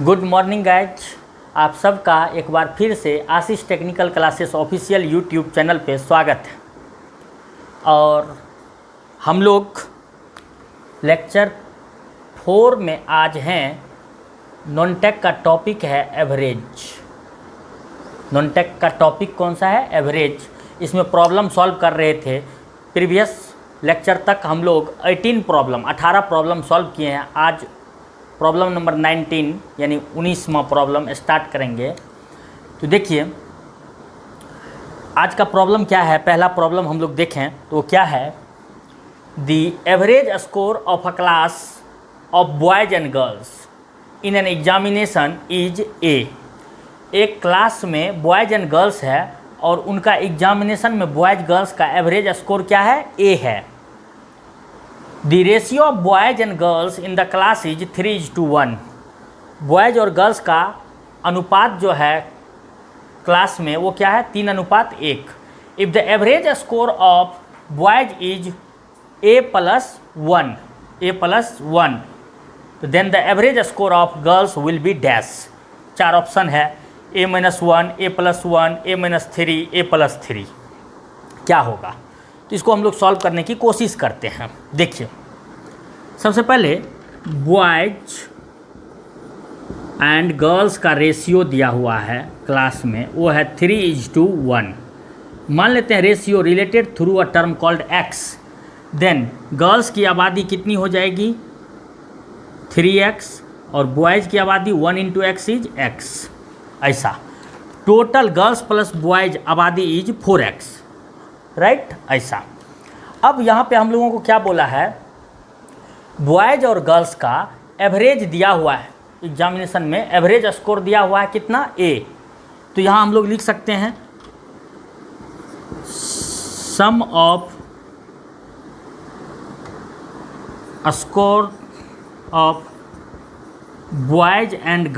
Good morning guys, आप सबका एक बार फिर से Ashish technical classes official YouTube channel पे स्वागत है। और हम लोग लेक्चर 4 में आज हैं। नॉन टेक का टॉपिक है एवरेज। नॉन टेक का टॉपिक कौन सा है? एवरेज। इसमें प्रॉब्लम सॉल्व कर रहे थे। प्रीवियस लेक्चर तक हम लोग 18 प्रॉब्लम सॉल्व किए हैं। आज प्रॉब्लम नंबर 19 यानी 19वां प्रॉब्लम स्टार्ट करेंगे। तो देखिए आज का प्रॉब्लम क्या है। पहला प्रॉब्लम हम लोग देखें तो क्या है, the average score of a class of boys and girls in an examination is a. एक क्लास में बॉयज़ एंड गर्ल्स है और उनका एग्जामिनेशन में बॉयज़ गर्ल्स का एवरेज स्कोर क्या है? ए है। The ratio of boys and girls in the class is 3:1। Boys और गर्ल्स का अनुपात जो है क्लास में वो क्या है? 3:1। If the average score of boys is A+1, तो then the average score of girls will be dash। 4 option है, A-1, A+1, A-3, A+3। क्या होगा? तो इसको हम लोग सॉल्व करने की कोशिश करते हैं। देखिए सबसे पहले बॉयज एंड गर्ल्स का रेशियो दिया हुआ है क्लास में, वो है 3:1। मान लेते हैं ratio related through a term called x। Then girls की आबादी कितनी हो जाएगी? 3x और बॉयज़ की आबादी 1 × x इज x। ऐसा टोटल गर्ल्स प्लस बॉयज़ आबादी इज 4x, राइट। ऐसा अब यहाँ पे हम लोगों को क्या बोला है, बॉयज़ और गर्ल्स का एवरेज दिया हुआ है एग्जामिनेशन में। एवरेज स्कोर दिया हुआ है कितना? A। तो यहाँ हम लोग लिख सकते हैं sum of score of boys and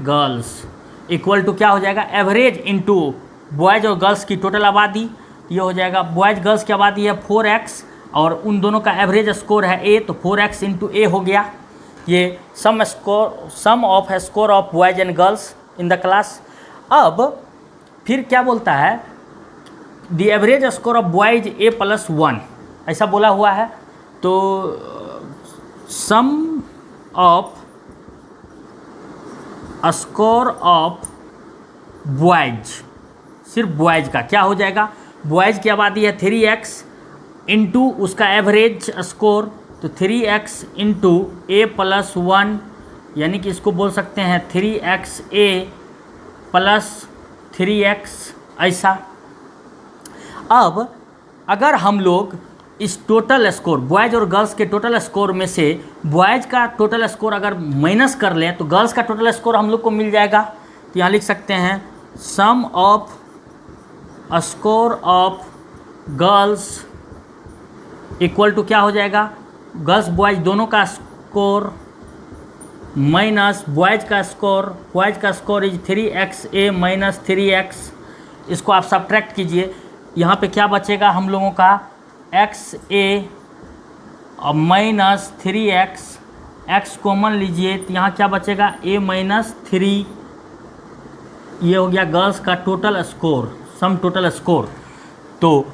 girls equal to क्या हो जाएगा? एवरेज इनटू बॉयज़ और गर्ल्स की टोटल आबादी। ये हो जाएगा बॉयज़ गर्ल्स की आबादी है 4x और उन दोनों का एवरेज स्कोर है A, तो 4x × A हो गया। ये sum of score of boys and girls in the class. अब फिर क्या बोलता है, the average score of boys A+1 ऐसा बोला हुआ है। तो sum of score of boys, सिर्फ बॉयज़ का क्या हो जाएगा? बॉयज़ की आबादी है 3x इंटू उसका एवरेज स्कोर, तो 3x × A+1 यानी कि इसको बोल सकते हैं 3xA + 3x। ऐसा अब अगर हम लोग इस टोटल स्कोर बॉयज़ और गर्ल्स के टोटल स्कोर में से बॉयज़ का टोटल स्कोर अगर माइनस कर लें तो गर्ल्स का टोटल स्कोर हम लोग को मिल जाएगा। तो यहाँ लिख सकते हैं sum of score of girls equal to क्या हो जाएगा? गर्ल्स बॉयज़ दोनों का स्कोर माइनस बॉयज़ का स्कोर इज 3xA - 3x। इसको आप सब्ट्रैक्ट कीजिए। यहाँ पे क्या बचेगा हम लोगों का? xA और -3x, x कॉमन लीजिए तो यहाँ क्या बचेगा? A - 3। ये हो गया गर्ल्स का total score, sum total score. तो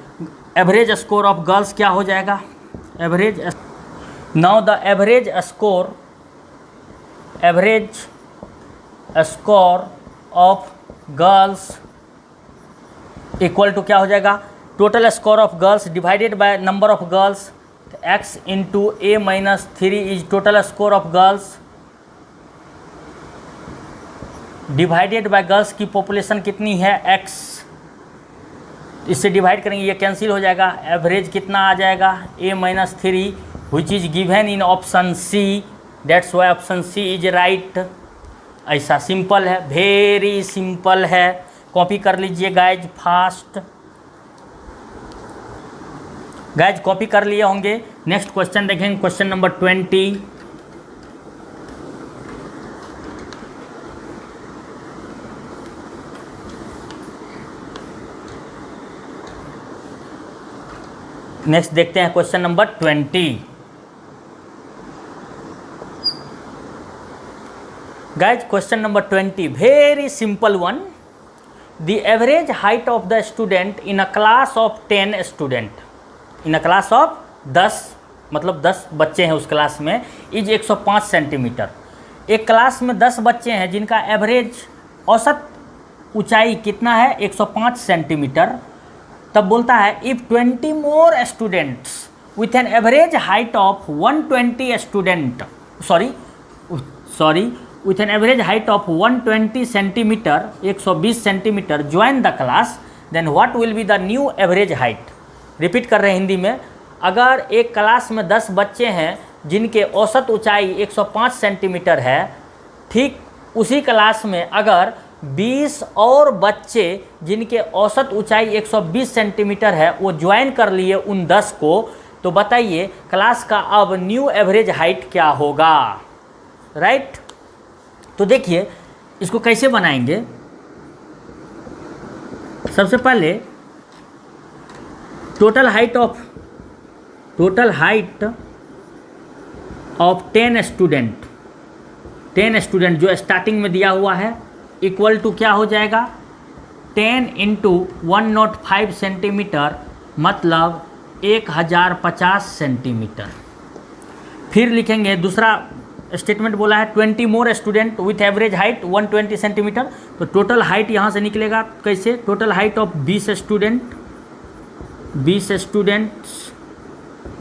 एवरेज स्कोर ऑफ गर्ल्स क्या हो जाएगा? Now the average score of girls equal to क्या हो जाएगा? Total score of girls divided by number of girls. x × A - 3 is total score of girls divided by girls की population कितनी है? x। इससे डिवाइड करेंगे, ये कैंसिल हो जाएगा। एवरेज कितना आ जाएगा? A - 3 which is given in option C। That's why option C is right. ऐसा सिंपल है, वेरी सिंपल है। कॉपी कर लीजिए गाइज फास्ट। गाइज कॉपी कर लिए होंगे। नेक्स्ट क्वेश्चन देखेंगे, क्वेश्चन नंबर 20। नेक्स्ट देखते हैं question number 20। Guys question number 20, very simple one. The average height of the student in a class of 10 student, in a class of 10 मतलब 10 बच्चे हैं उस क्लास में, इज 105 सेंटीमीटर। एक class में 10 बच्चे हैं जिनका एवरेज औसत ऊंचाई कितना है, 105 सेंटीमीटर। तब बोलता है if 20 more students with an average height of 120 student sorry with an average height of 120 centimetre 120 centimetre join the class, then what will be the new average height. Repeat कर रहे हैं हिंदी में। अगर एक क्लास में 10 बच्चे हैं जिनके औसत ऊंचाई 105 सेंटीमीटर है, ठीक उसी क्लास में अगर 20 और बच्चे जिनके औसत ऊंचाई 120 सेंटीमीटर है वो ज्वाइन कर लिए उन 10 को, तो बताइए क्लास का अब न्यू एवरेज हाइट क्या होगा, राइट। तो देखिए इसको कैसे बनाएंगे। सबसे पहले टोटल हाइट ऑफ 10 स्टूडेंट जो स्टार्टिंग में दिया हुआ है इक्वल टू क्या हो जाएगा, 10 इंटू 105 सेंटीमीटर मतलब 1050 सेंटीमीटर। फिर लिखेंगे दूसरा स्टेटमेंट बोला है 20 मोर student with average height 120 centimetre, तो टोटल हाइट यहाँ से निकलेगा कैसे, टोटल हाइट ऑफ 20 स्टूडेंट्स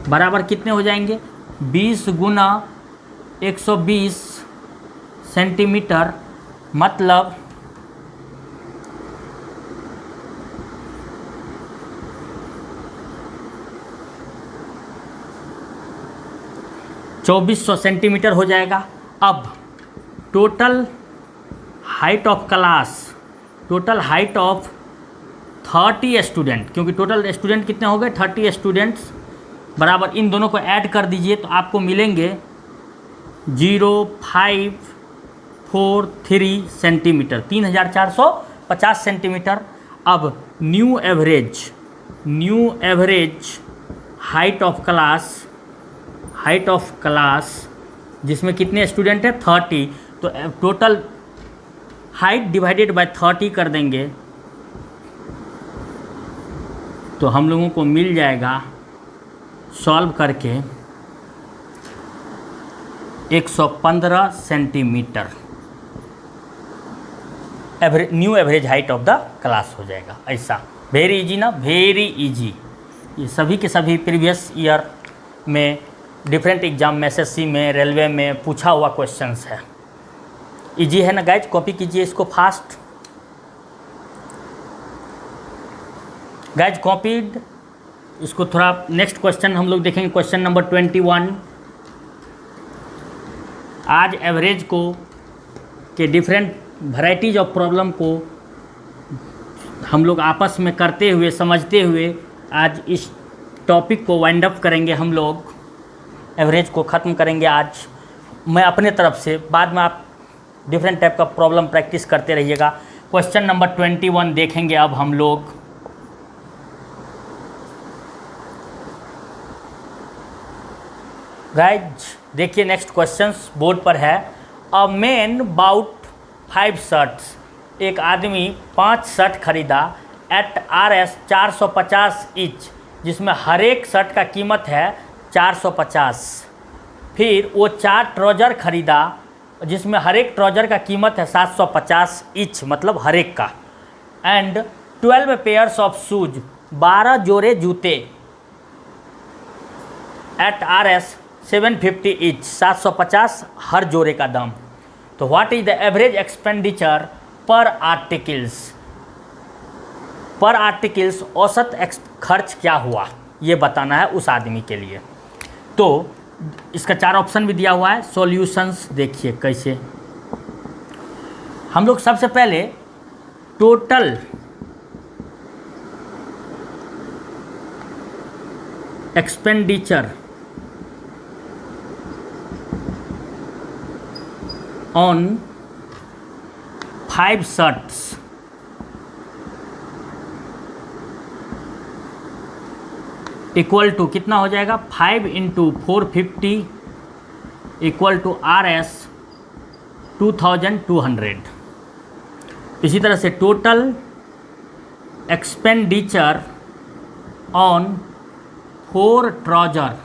बराबर कितने हो जाएंगे, 20 गुना 120 सेंटीमीटर मतलब 2400 सेंटीमीटर हो जाएगा। अब टोटल हाइट ऑफ 30 स्टूडेंट, क्योंकि टोटल स्टूडेंट कितने हो गए 30 स्टूडेंट्स, बराबर इन दोनों को ऐड कर दीजिए तो आपको मिलेंगे 0543 सेंटीमीटर, 3450 सेंटीमीटर। अब new average height of class जिसमें कितने स्टूडेंट है 30, तो टोटल हाइट डिवाइडेड बाय 30 कर देंगे तो हम लोगों को मिल जाएगा सॉल्व करके 115 centimetre new average height of the class हो जाएगा। ऐसा वेरी इजी ना, वेरी इजी। ये सभी के सभी प्रीवियस ईयर में डिफरेंट एग्जाम में एसएससी में रेलवे में पूछा हुआ क्वेश्चंस है। इजी है ना गाइज, कॉपी कीजिए इसको फास्ट। गाइज कॉपीड, इसको थोड़ा नेक्स्ट क्वेश्चन हम लोग देखेंगे, क्वेश्चन नंबर 21। आज एवरेज को के डिफरेंट वैराइटीज ऑफ प्रॉब्लम को हम लोग आपस में करते हुए समझते हुए आज इस टॉपिक को वाइंड अप करेंगे। हम लोग एवरेज को ख़त्म करेंगे आज मैं अपने तरफ से, बाद में आप डिफरेंट टाइप का प्रॉब्लम प्रैक्टिस करते रहिएगा। क्वेश्चन नंबर 21 देखेंगे अब हम लोग। गाइज देखिए नेक्स्ट क्वेश्चंस बोर्ड पर है। अ मैन बाउट 5 शर्ट्स, एक आदमी 5 शर्ट खरीदा एट RS 450 ईच, जिसमें हर एक शर्ट का कीमत है 450। फिर वो 4 ट्राउज़र खरीदा जिसमें हर एक ट्राउज़र का कीमत है 750 ईच मतलब हर एक का, एंड 12 पेयर्स ऑफ शूज, 12 जोड़े जूते एट RS 750 ईच, 750 हर जोड़े का दाम। तो what is the average expenditure पर आर्टिकल्स औसत खर्च क्या हुआ ये बताना है उस आदमी के लिए। तो इसका 4 ऑप्शन भी दिया हुआ है। सॉल्यूशंस देखिए कैसे, हम लोग सबसे पहले total expenditure on 5 shirts equal to कितना हो जाएगा, 5 × 450 इक्वल टू RS 2200। इसी तरह से total expenditure on 4 trouser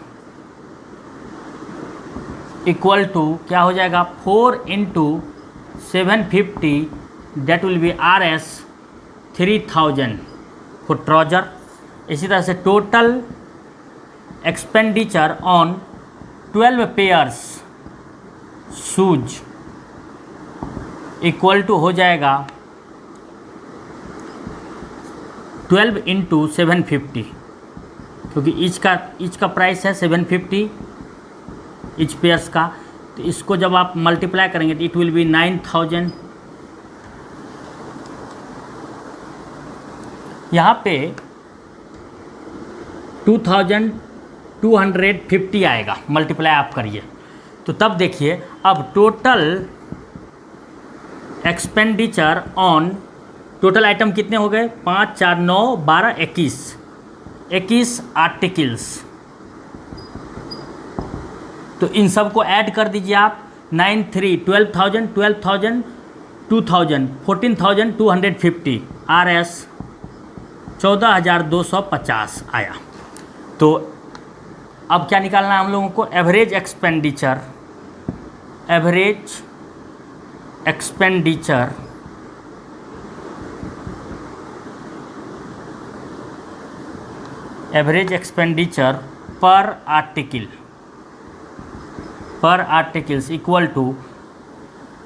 equal to क्या हो जाएगा 4 into 750, that will be RS 3000 for trouser. इसी तरह से total expenditure on 12 pairs shoes equal to हो जाएगा 12 इंटू 750, क्योंकि ईच का प्राइस है 750 ईच पेयर्स का। तो इसको जब आप मल्टीप्लाई करेंगे तो इट विल बी 9000। यहाँ पे 2250 आएगा, मल्टीप्लाई आप करिए तो तब देखिए अब total expenditure on total item कितने हो गए 5 4 9 12 21 आर्टिकल्स। तो इन सब को ऐड कर दीजिए आप 9 3 12,000 12,000 2000 14,250 RS 14,250 आया। तो अब क्या निकालना है हम लोगों को एवरेज एक्सपेंडिचर पर articles equal to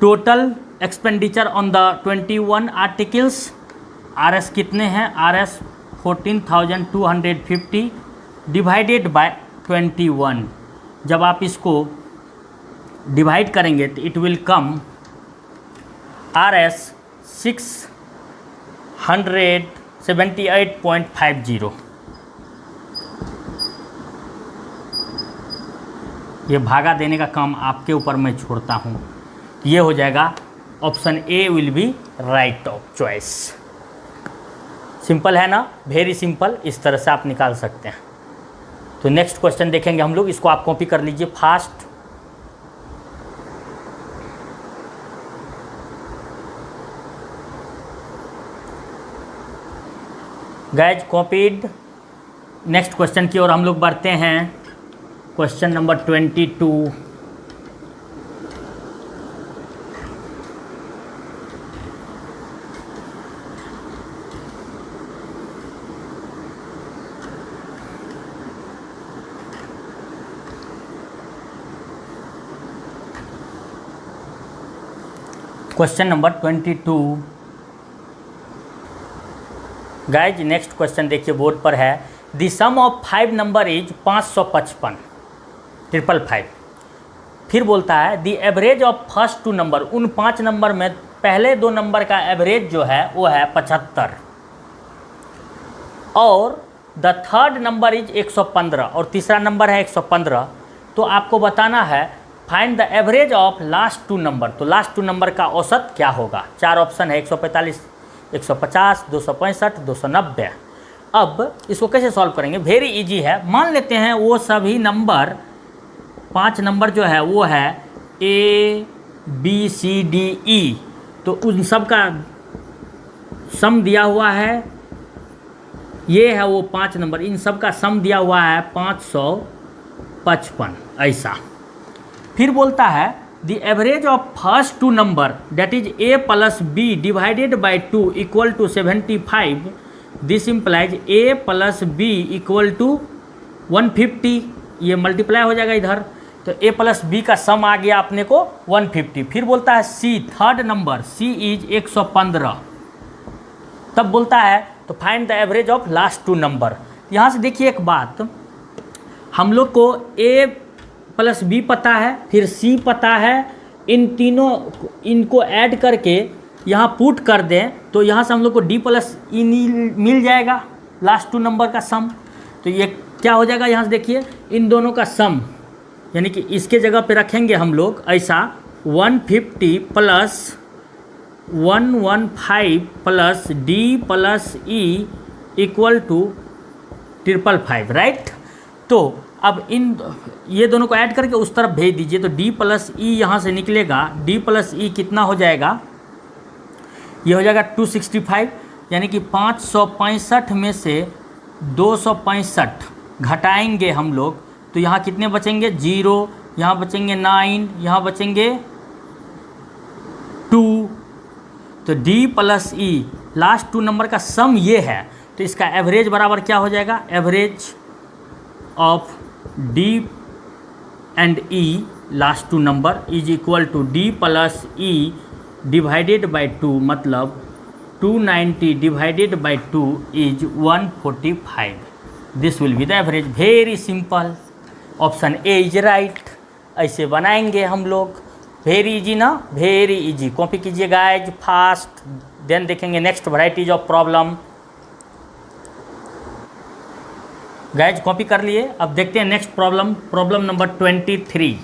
total expenditure on the 21 articles. RS कितने हैं RS 14,250 डिवाइडेड बाय 21। जब आप इसको डिवाइड करेंगे तो इट विल कम RS 678.50। ये भागा देने का काम आपके ऊपर मैं छोड़ता हूँ। ये हो जाएगा option A will be right of choice. Simple है ना, वेरी सिंपल, इस तरह से आप निकाल सकते हैं। तो नेक्स्ट क्वेश्चन देखेंगे हम लोग, इसको आप कॉपी कर लीजिए fast. Guys copied. Next question की ओर हम लोग बढ़ते हैं। Question number 22। Question number 22। Guys next question देखिए बोर्ड पर है। The sum of 5 number is 555 555। फिर बोलता है the average of first 2 number, उन 5 नंबर में पहले 2 नंबर का एवरेज जो है वो है 75 और द थर्ड नंबर इज 115 और तीसरा नंबर है 115। तो आपको बताना है find the average of last 2 number. तो लास्ट 2 नंबर का औसत क्या होगा। 4 ऑप्शन है 145 150 265 290। अब इसको कैसे सॉल्व करेंगे, वेरी इजी है। मान लेते हैं वो सभी नंबर 5 नंबर जो है वो है A B C D E। तो उन सब का सम दिया हुआ है, ये है वो 5 नंबर, इन सब का सम दिया हुआ है 555 ऐसा। फिर बोलता है the average of first 2 number that is A plus B divided by 2 equal to 75। This implies A plus B equal to 150। ये मल्टीप्लाई हो जाएगा इधर, तो A प्लस B का सम आ गया अपने को 150। फिर बोलता है C third number C is 115। तब बोलता है तो find the average of last 2 number. यहाँ से देखिए एक बात, हम लोग को A प्लस B पता है, फिर C पता है, इन तीनों इनको ऐड करके यहाँ पुट कर दें तो यहाँ से हम लोग को D प्लस E मिल जाएगा लास्ट 2 नंबर का सम। तो ये क्या हो जाएगा, यहाँ से देखिए इन दोनों का सम, यानी कि इसके जगह पे रखेंगे हम लोग ऐसा 150 plus 115 plus D plus E equal to 555, right. तो अब ये दोनों को ऐड करके उस तरफ भेज दीजिए, तो d प्लस ई यहाँ से निकलेगा, d प्लस ई कितना हो जाएगा, ये हो जाएगा 265, यानी कि 565 में से 265 घटाएंगे हम लोग, तो यहाँ कितने बचेंगे, 0, यहाँ बचेंगे 9, यहाँ बचेंगे 2, तो d प्लस ई लास्ट 2 नंबर का सम ये है, तो इसका एवरेज बराबर क्या हो जाएगा, average of d and e last 2 number is equal to d plus e divided by 2, मतलब 290 divided by 2 is 145. This will be the average. Very simple, option A is right. ऐसे बनाएंगे हम लोग, वेरी इजी ना, very easy. Copy कीजिए guys fast, then देखेंगे next varieties of problem. Guys copy कर लिए, अब देखते हैं next problem, problem number 23.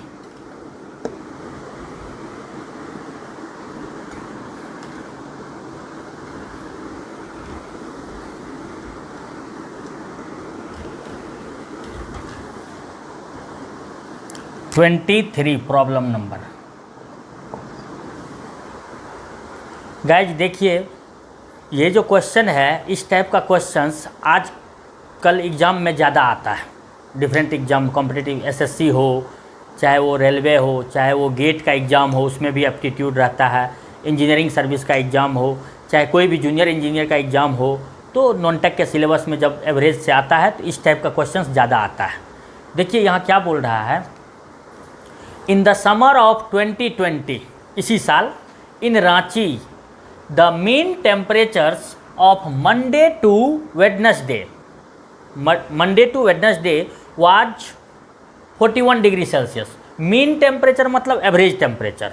Problem number. Guys देखिए, ये जो क्वेश्चन है, इस टाइप का क्वेश्चंस आज कल एग्ज़ाम में ज़्यादा आता है. डिफरेंट एग्ज़ाम, कॉम्पिटिटिव एसएससी हो, चाहे वो रेलवे हो, चाहे वो गेट का एग्ज़ाम हो, उसमें भी एप्टीट्यूड रहता है, इंजीनियरिंग सर्विस का एग्ज़ाम हो, चाहे कोई भी जूनियर इंजीनियर का एग्ज़ाम हो, तो नॉन टेक के सिलेबस में जब एवरेज से आता है तो इस टाइप का क्वेश्चंस ज़्यादा आता है. देखिए यहाँ क्या बोल रहा है, इन द समर ऑफ 2020, इसी साल, in Ranchi the mean temperatures of Monday to Wednesday was 41 degree Celsius. Mean temperature मतलब average temperature.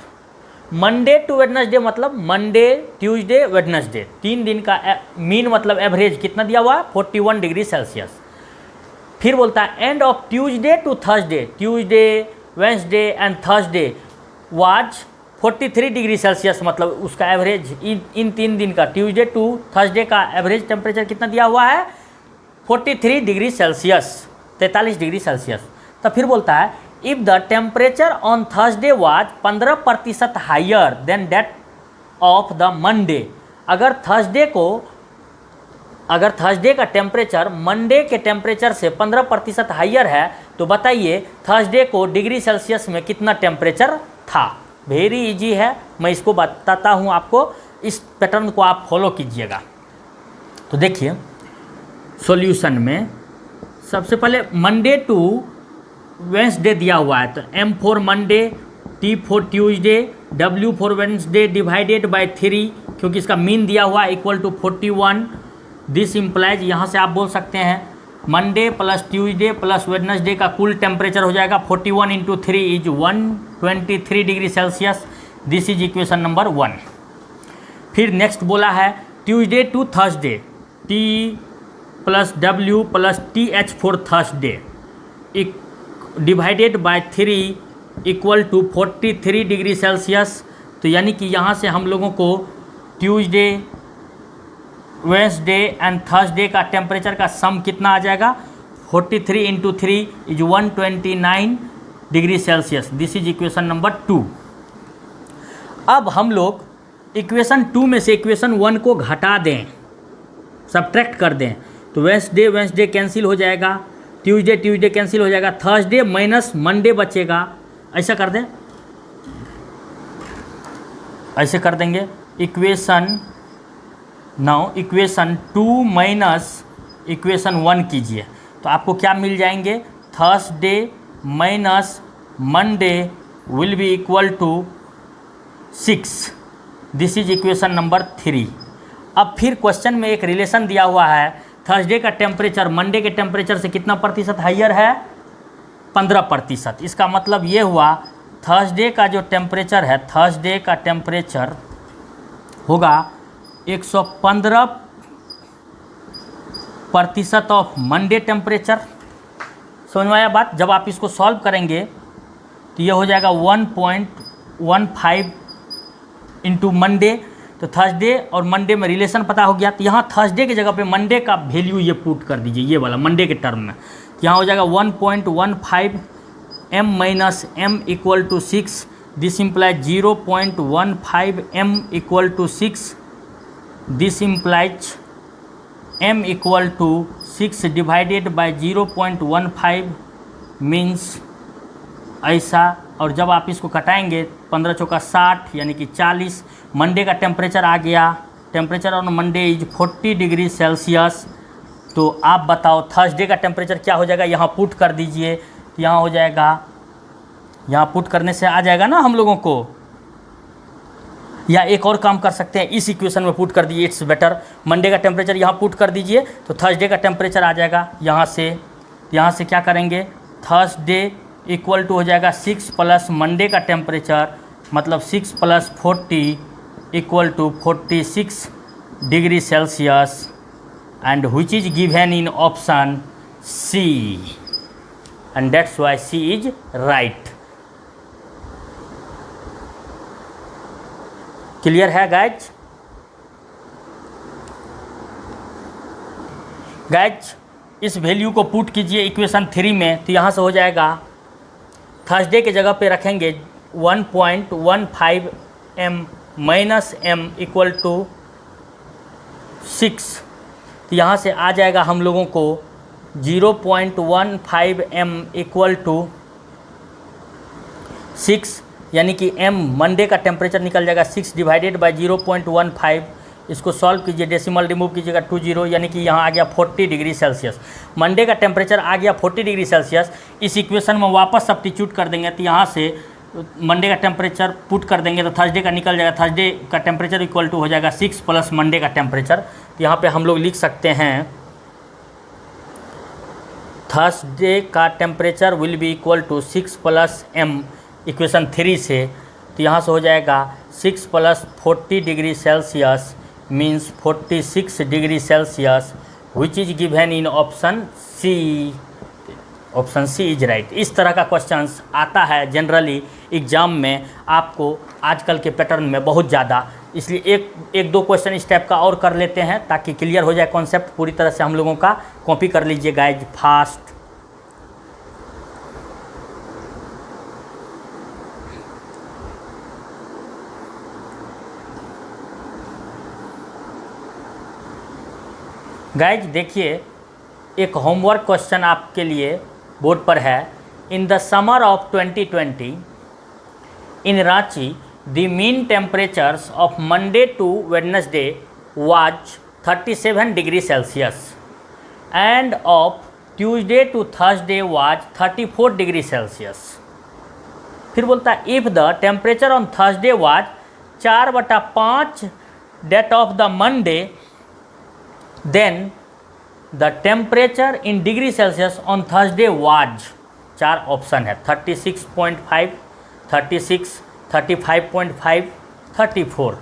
Monday to Wednesday मतलब मंडे, ट्यूसडे, वेडनेसडे, 3 दिन का मीन मतलब एवरेज कितना दिया हुआ है, 41 डिग्री सेल्सियस. फिर बोलता है and of Tuesday to Thursday, Tuesday, Wednesday and Thursday was 43 degree Celsius, मतलब उसका एवरेज इन 3 दिन का, ट्यूसडे टू थर्सडे का एवरेज टेम्परेचर कितना दिया हुआ है, 43 डिग्री सेल्सियस, 43 डिग्री सेल्सियस. तो फिर बोलता है if the temperature on Thursday was 15% higher than that of the Monday. अगर थर्सडे का टेम्परेचर मंडे के टेम्परेचर से 15% हाइयर है, तो बताइए थर्सडे को डिग्री सेल्सियस में कितना टेम्परेचर था. वेरी इजी है, मैं इसको बताता हूँ आपको, इस पैटर्न को आप फॉलो कीजिएगा. तो देखिए सॉल्यूशन में सबसे पहले मंडे टू वेंसडे दिया हुआ है, तो M for Monday, T for Tuesday, W for Wednesday divided by 3, क्योंकि इसका मीन दिया हुआ है इक्वल टू 41. दिस इम्प्लाइज, यहाँ से आप बोल सकते हैं Monday plus Tuesday plus Wednesday का कुल टेम्परेचर हो जाएगा 41 into 3 is 123 degree Celsius. This is equation number 1. फिर नेक्स्ट बोला है Tuesday to Thursday, T plus W plus TH for Thursday divided by 3 equal to 43 degree Celsius. तो यानी कि यहाँ से हम लोगों को ट्यूसडे, वेंसडे एंड थर्सडे का टेम्परेचर का सम कितना आ जाएगा, 43 into 3 is 129 degree Celsius. This is equation number 2. अब हम लोग इक्वेशन 2 में से इक्वेशन 1 को घटा दें, सब्ट्रैक्ट कर दें, तो वेंसडे कैंसिल हो जाएगा, ट्यूसडे कैंसिल हो जाएगा, थर्सडे माइनस मंडे बचेगा. ऐसा कर दें, ऐसे कर देंगे. इक्वेशन 2 माइनस इक्वेशन 1 कीजिए, तो आपको क्या मिल जाएंगे, Thursday minus Monday will be equal to 6. This is equation number 3. अब फिर क्वेश्चन में एक रिलेशन दिया हुआ है, थर्सडे का टेम्परेचर मंडे के टेम्परेचर से कितना प्रतिशत हाइयर है, 15%. इसका मतलब ये हुआ थर्सडे का जो टेम्परेचर है, थर्सडे का टेम्परेचर होगा 115% ऑफ मंडे टेम्परेचर. समझ में आया बात. जब आप इसको सॉल्व करेंगे तो ये हो जाएगा 1.15 इंटू मंडे. तो थर्सडे और मंडे में रिलेशन पता हो गया, तो यहाँ थर्सडे की जगह पे मंडे का वैल्यू ये पुट कर दीजिए, ये वाला मंडे के टर्म में. यहाँ हो जाएगा 1.15 m minus m equal to 6, this implies 0.15 m equal to 6, this implies m equal to 6 divided by 0.15 means ऐसा। और जब आप इसको कटाएंगे 15 चौका 60 यानी कि 40। मंडे का टेम्परेचर आ गया, temperature on Monday is 40 degree Celsius. तो आप बताओ थर्सडे का टेम्परेचर क्या हो जाएगा, यहाँ पुट कर दीजिए। तो यहाँ हो जाएगा, यहाँ पुट करने से आ जाएगा ना हम लोगों को। या एक और काम कर सकते हैं, इस इक्वेशन में पुट कर दीजिए, इट्स बेटर। मंडे का टेम्परेचर यहाँ पुट कर दीजिए तो थर्सडे का टेम्परेचर आ जाएगा यहाँ से क्या करेंगे, थर्सडे इक्वल टू हो जाएगा 6 प्लस मंडे का टेम्परेचर, मतलब 6 plus 40 equal to 46 degree Celsius, and which is given in option C, and that's why C is right. Clear है गाइज? गाइज इस वैल्यू को पुट कीजिए इक्वेशन 3 में, तो यहाँ से हो जाएगा थर्सडे के जगह पे रखेंगे 1.15 m minus m equal to 6। तो यहाँ से आ जाएगा हम लोगों को 0.15 m इक्वल टू 6, यानी कि m मंडे का टेम्परेचर निकल जाएगा 6 डिवाइडेड बाय 0.15। इसको सॉल्व कीजिए, डेसिमल रिमूव कीजिएगा 20, यानी कि यहाँ आ गया 40 डिग्री सेल्सियस। मंडे का टेम्परेचर आ गया 40 डिग्री सेल्सियस। इस इक्वेशन में वापस सब्स्टिट्यूट कर देंगे, तो यहाँ से मंडे का टेम्परेचर पुट कर देंगे तो थर्सडे का निकल जाएगा। थर्सडे का टेम्परेचर इक्वल टू हो जाएगा 6 प्लस मंडे का टेम्परेचर। तो यहाँ पे हम लोग लिख सकते हैं थर्सडे का temperature will be equal to 6 plus m equation 3 से। तो यहाँ से हो जाएगा 6 plus 40 degree Celsius means 46 degree Celsius, which is given in option C. Option C is right. इस तरह का क्वेश्चंस आता है जनरली एग्ज़ाम में आपको आजकल के पैटर्न में बहुत ज़्यादा, इसलिए एक दो क्वेश्चन इस टाइप का और कर लेते हैं ताकि क्लियर हो जाए कॉन्सेप्ट पूरी तरह से। हम लोगों का कॉपी कर लीजिए गाइज फास्ट। गाइज देखिए, एक होमवर्क क्वेश्चन आपके लिए बोर्ड पर है। In the summer of 2020 in Ranchi the mean temperatures of Monday to Wednesday was 37 degree Celsius and of Tuesday to Thursday was 34 degree Celsius. फिर बोलता है if the temperature on Thursday was 4/5 डेट of the Monday, then the temperature in degree Celsius on Thursday was, 4 option है 36.5, 36, 35.5, 34।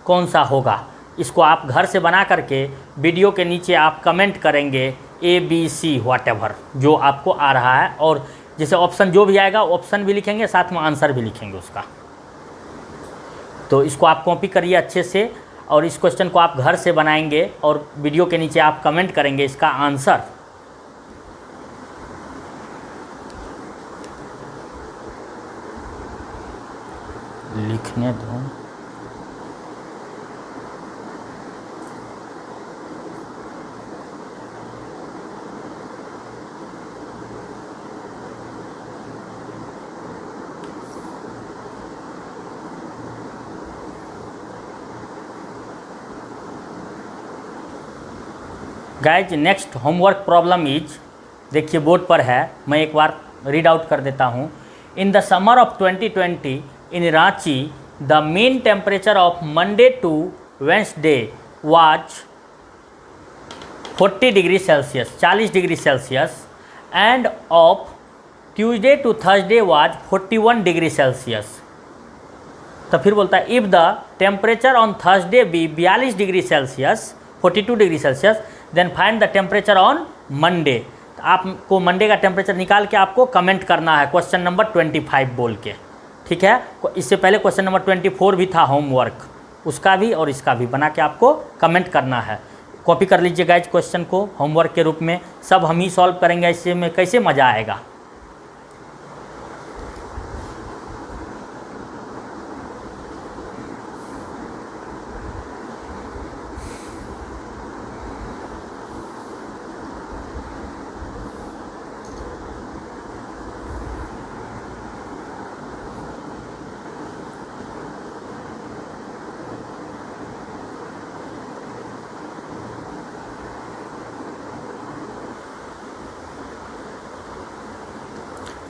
कौन सा होगा? इसको आप घर से बना करके वीडियो के नीचे आप कमेंट करेंगे ABC व्हाटएवर जो आपको आ रहा है, और जैसे ऑप्शन जो भी आएगा ऑप्शन भी लिखेंगे, साथ में आंसर भी लिखेंगे उसका। तो इसको आप कॉपी करिए अच्छे से, और इस क्वेश्चन को आप घर से बनाएंगे और वीडियो के नीचे आप कमेंट करेंगे इसका आंसर। लिखने दो। Guys next homework problem is, देखिए बोर्ड पर है, मैं एक बार रीड आउट कर देता हूँ। In the summer of 2020 in Ranchi the mean temperature of Monday to Wednesday was 40 degree Celsius, 40 degree Celsius, and of Tuesday to Thursday was 41 degree Celsius. तो फिर बोलता है if the temperature on Thursday be 42 degree Celsius, 42 degree Celsius, then find the temperature on Monday. तो आपको Monday का temperature निकाल के आपको कमेंट करना है क्वेश्चन नंबर 25 बोल के, ठीक है। इससे पहले क्वेश्चन नंबर 24 भी था होमवर्क, उसका भी और इसका भी बना के आपको कमेंट करना है। कॉपी कर लीजिएगा इस क्वेश्चन को होमवर्क के रूप में, सब हम ही सॉल्व करेंगे, इससे में कैसे मज़ा आएगा।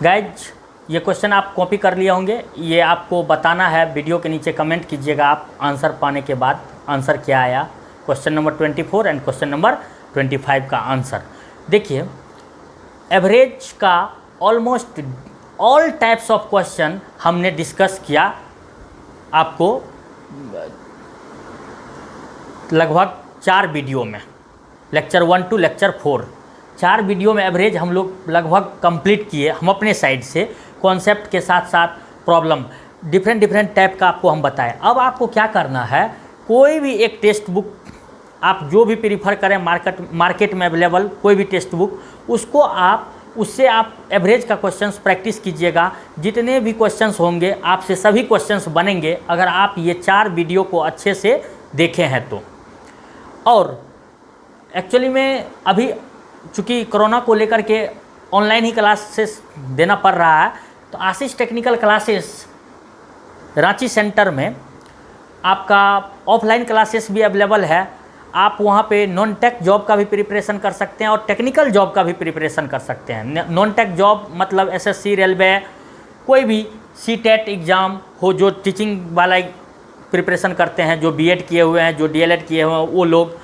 गाइज ये क्वेश्चन आप कॉपी कर लिए होंगे, ये आपको बताना है, वीडियो के नीचे कमेंट कीजिएगा आप आंसर पाने के बाद आंसर क्या आया, question number 24 and question number 25 का आंसर। देखिए एवरेज का almost all types of question हमने डिस्कस किया, आपको लगभग 4 वीडियो में, लेक्चर 1 टू लेक्चर 4, 4 वीडियो में एवरेज हम लोग लगभग कंप्लीट किए हम अपने साइड से, कॉन्सेप्ट के साथ साथ प्रॉब्लम डिफरेंट टाइप का आपको हम बताएं। अब आपको क्या करना है, कोई भी एक टेक्स्ट बुक आप जो भी प्रीफर करें, मार्केट में अवेलेबल कोई भी टेक्स्ट बुक, उसको उससे आप एवरेज का क्वेश्चंस प्रैक्टिस कीजिएगा। जितने भी क्वेश्चंस होंगे आपसे सभी क्वेश्चंस बनेंगे अगर आप ये 4 वीडियो को अच्छे से देखे हैं तो। और एक्चुअली में अभी चूँकि कोरोना को लेकर के ऑनलाइन ही क्लासेस देना पड़ रहा है, तो आशीष टेक्निकल क्लासेस रांची सेंटर में आपका ऑफलाइन क्लासेस भी अवेलेबल है। आप वहाँ पे नॉन टेक जॉब का भी प्रिपरेशन कर सकते हैं और टेक्निकल जॉब का भी प्रिपरेशन कर सकते हैं। नॉन टेक जॉब मतलब एसएससी, रेलवे, कोई भी सीटेट एग्ज़ाम हो, जो टीचिंग वाला प्रिपरेशन करते हैं, जो बीएड किए हुए हैं, जो डीएलएड किए हुए हैं, वो लोग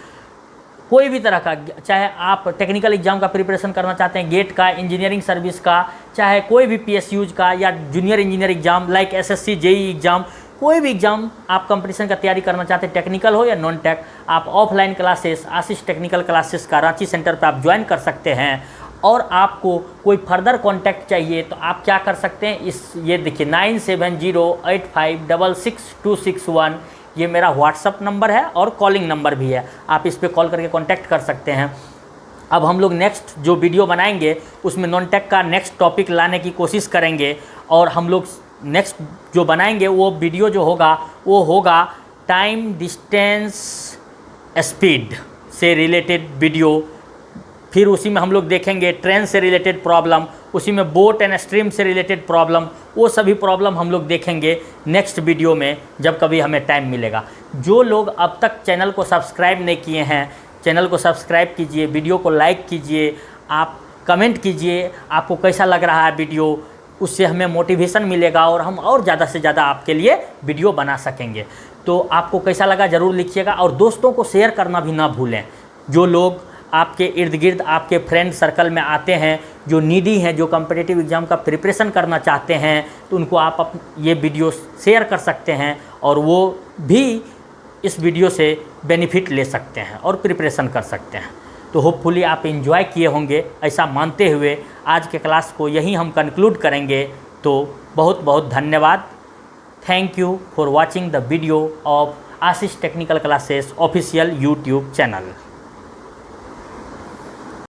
कोई भी तरह का, चाहे आप टेक्निकल एग्ज़ाम का प्रिपरेशन करना चाहते हैं, गेट का, इंजीनियरिंग सर्विस का, चाहे कोई भी पीएसयूज का या junior engineer exam like SSC, JEE exam, कोई भी एग्ज़ाम आप कंपटीशन का तैयारी करना चाहते हैं, टेक्निकल हो या नॉन टेक, आप ऑफलाइन क्लासेस आशीष टेक्निकल क्लासेस का रांची सेंटर पर आप ज्वाइन कर सकते हैं। और आपको कोई फर्दर कॉन्टैक्ट चाहिए तो आप क्या कर सकते हैं, ये देखिए 9708566261 ये मेरा व्हाट्सअप नंबर है और कॉलिंग नंबर भी है, आप इस पर कॉल करके कांटेक्ट कर सकते हैं। अब हम लोग नेक्स्ट जो वीडियो बनाएंगे उसमें नॉन टेक का नेक्स्ट टॉपिक लाने की कोशिश करेंगे, और हम लोग नेक्स्ट जो बनाएंगे वो वीडियो जो होगा वो होगा टाइम, डिस्टेंस, स्पीड से रिलेटेड वीडियो। फिर उसी में हम लोग देखेंगे ट्रेन से रिलेटेड प्रॉब्लम, उसी में बोट एंड स्ट्रीम से रिलेटेड प्रॉब्लम, वो सभी प्रॉब्लम हम लोग देखेंगे नेक्स्ट वीडियो में जब कभी हमें टाइम मिलेगा। जो लोग अब तक चैनल को सब्सक्राइब नहीं किए हैं, चैनल को सब्सक्राइब कीजिए, वीडियो को लाइक कीजिए, आप कमेंट कीजिए आपको कैसा लग रहा है वीडियो, उससे हमें मोटिवेशन मिलेगा और हम और ज़्यादा से ज़्यादा आपके लिए वीडियो बना सकेंगे। तो आपको कैसा लगा ज़रूर लिखिएगा, और दोस्तों को शेयर करना भी ना भूलें। जो लोग आपके इर्द गिर्द आपके फ्रेंड सर्कल में आते हैं, जो नीडी हैं, जो कॉम्पिटिटिव एग्ज़ाम का प्रिपरेशन करना चाहते हैं, तो उनको आप ये वीडियो शेयर कर सकते हैं और वो भी इस वीडियो से बेनिफिट ले सकते हैं और प्रिपरेशन कर सकते हैं। तो होपफुली आप एंजॉय किए होंगे, ऐसा मानते हुए आज के क्लास को यहीं हम कंक्लूड करेंगे। तो बहुत बहुत धन्यवाद। Thank you for watching the video of Ashish technical classes official YouTube channel.